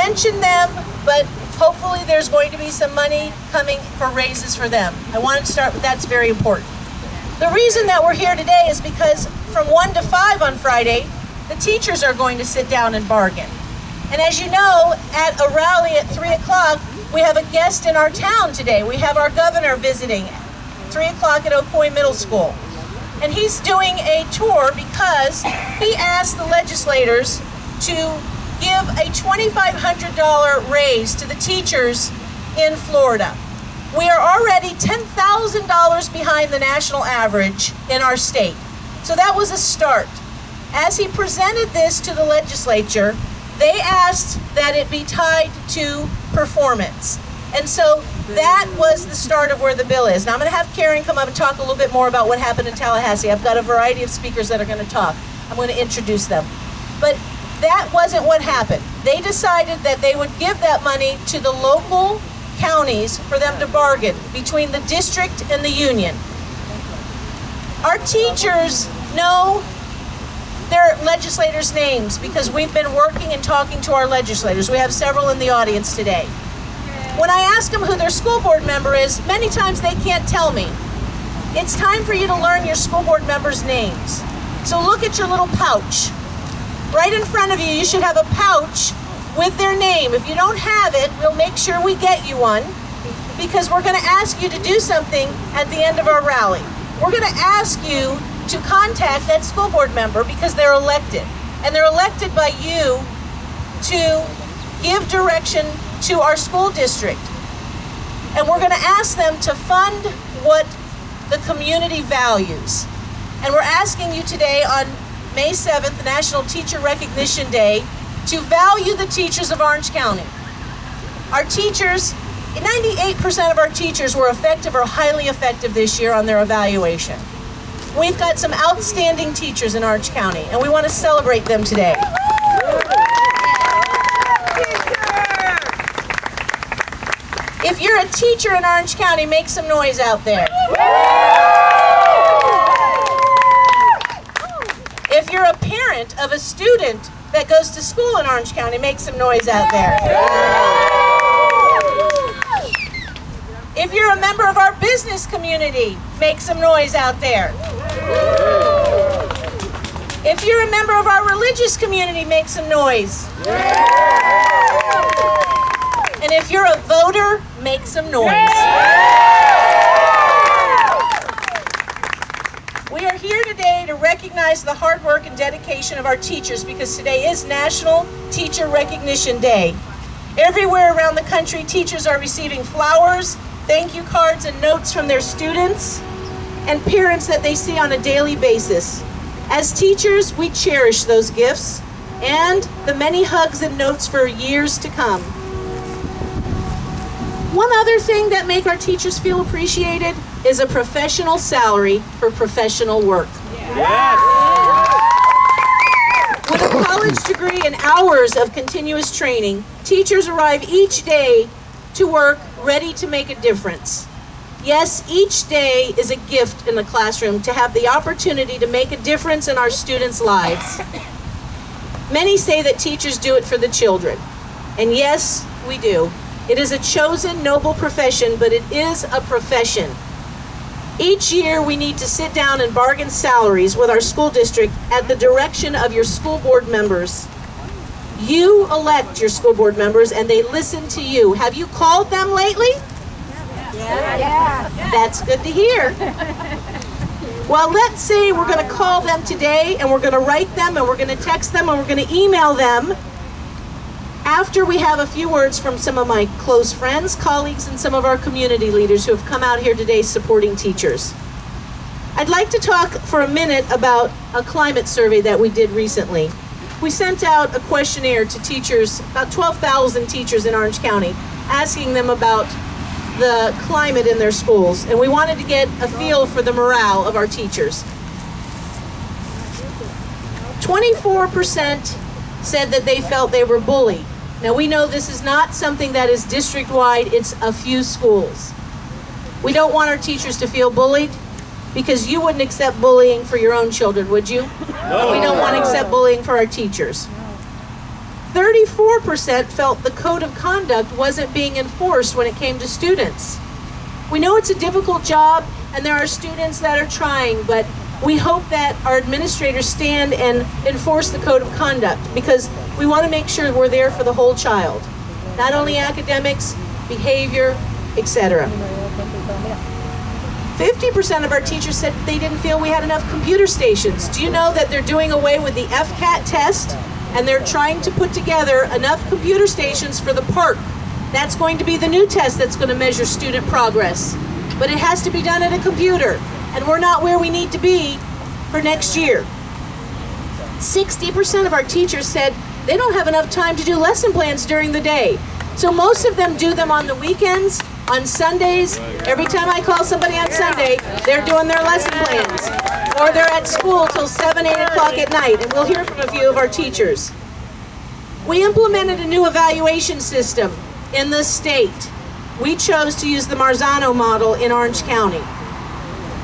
mention them, but hopefully there's going to be some money coming for raises for them. I wanted to start with that's very important. The reason that we're here today is because from 1 to 5 on Friday, the teachers are going to sit down and bargain. And as you know, at a rally at 3 o'clock, we have a guest in our town today. We have our governor visiting 3 o'clock at Ocoee Middle School. And he's doing a tour because he asked the legislators to give a $2,500 raise to the teachers in Florida. We are already $10,000 behind the national average in our state. So that was a start. As he presented this to the legislature, they asked that it be tied to performance. And so that was the start of where the bill is. Now I'm going to have Karen come up and talk a little bit more about what happened in Tallahassee. I've got a variety of speakers that are going to talk. I'm going to introduce them. But that wasn't what happened. They decided that they would give that money to the local counties for them to bargain between the district and the union. Our teachers know their legislators' names because we've been working and talking to our legislators. We have several in the audience today. When I ask them who their school board member is, many times they can't tell me. It's time for you to learn your school board members' names. So look at your little pouch. Right in front of you, you should have a pouch with their name. If you don't have it, we'll make sure we get you one because we're going to ask you to do something at the end of our rally. We're going to ask you to contact that school board member because they're elected. And they're elected by you to give direction to our school district. And we're going to ask them to fund what the community values. And we're asking you today on May 7th, National Teacher Recognition Day, to value the teachers of Orange County. Our teachers, 98% of our teachers were effective or highly effective this year on their evaluation. We've got some outstanding teachers in Orange County, and we want to celebrate them today. If you're a teacher in Orange County, make some noise out there. If you're a parent of a student that goes to school in Orange County, make some noise out there. If you're a member of our business community, make some noise out there. If you're a member of our religious community, make some noise. And if you're a voter, make some noise. We are here today to recognize the hard work and dedication of our teachers because today is National Teacher Recognition Day. Everywhere around the country, teachers are receiving flowers, thank you cards, and notes from their students and parents that they see on a daily basis. As teachers, we cherish those gifts and the many hugs and notes for years to come. One other thing that makes our teachers feel appreciated is a professional salary for professional work. Yes. With a college degree and hours of continuous training, teachers arrive each day to work ready to make a difference. Yes, each day is a gift in the classroom to have the opportunity to make a difference in our students' lives. Many say that teachers do it for the children, and yes, we do. It is a chosen, noble profession, but it is a profession. Each year, we need to sit down and bargain salaries with our school district at the direction of your school board members. You elect your school board members, and they listen to you. Have you called them lately? Yeah. That's good to hear. Well, let's say we're going to call them today, and we're going to write them, and we're going to text them, and we're going to email them after we have a few words from some of my close friends, colleagues, and some of our community leaders who have come out here today supporting teachers. I'd like to talk for a minute about a climate survey that we did recently. We sent out a questionnaire to teachers, about 12,000 teachers in Orange County, asking them about the climate in their schools, and we wanted to get a feel for the morale of our teachers. 24% said that they felt they were bullied. Now we know this is not something that is district-wide, it's a few schools. We don't want our teachers to feel bullied because you wouldn't accept bullying for your own children, would you? No. We don't want to accept bullying for our teachers. 34% felt the code of conduct wasn't being enforced when it came to students. We know it's a difficult job and there are students that are trying, but we hope that our administrators stand and enforce the code of conduct because we want to make sure we're there for the whole child. Not only academics, behavior, etc. 50% of our teachers said they didn't feel we had enough computer stations. Do you know that they're doing away with the FCAT test and they're trying to put together enough computer stations for the park? That's going to be the new test that's going to measure student progress. But it has to be done at a computer, and we're not where we need to be for next year. 60% of our teachers said they don't have enough time to do lesson plans during the day. So most of them do them on the weekends, on Sundays. Every time I call somebody on Sunday, they're doing their lesson plans. Or they're at school till 7, 8 o'clock at night, and we'll hear from a few of our teachers. We implemented a new evaluation system in the state. We chose to use the Marzano model in Orange County.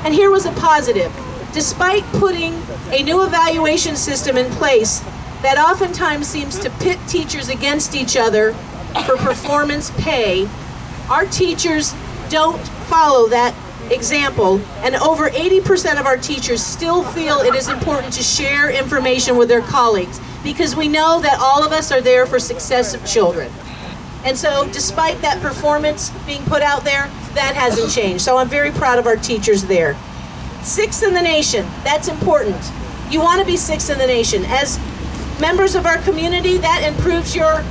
And here was a positive. Despite putting a new evaluation system in place that oftentimes seems to pit teachers against each other for performance pay, our teachers don't follow that example, and over 80% of our teachers still feel it is important to share information with their colleagues because we know that all of us are there for success of children. And so despite that performance being put out there, that hasn't changed. So I'm very proud of our teachers there. 6th in the nation, that's important. You want to be 6th in the nation. As members of our community, that improves your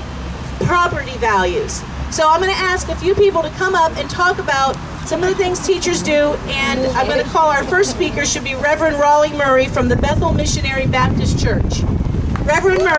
property values. So I'm going to ask a few people to come up and talk about some of the things teachers do, and I'm going to call our first speaker should be Reverend Raleigh Murray from the Bethel Missionary Baptist Church. Reverend Murray.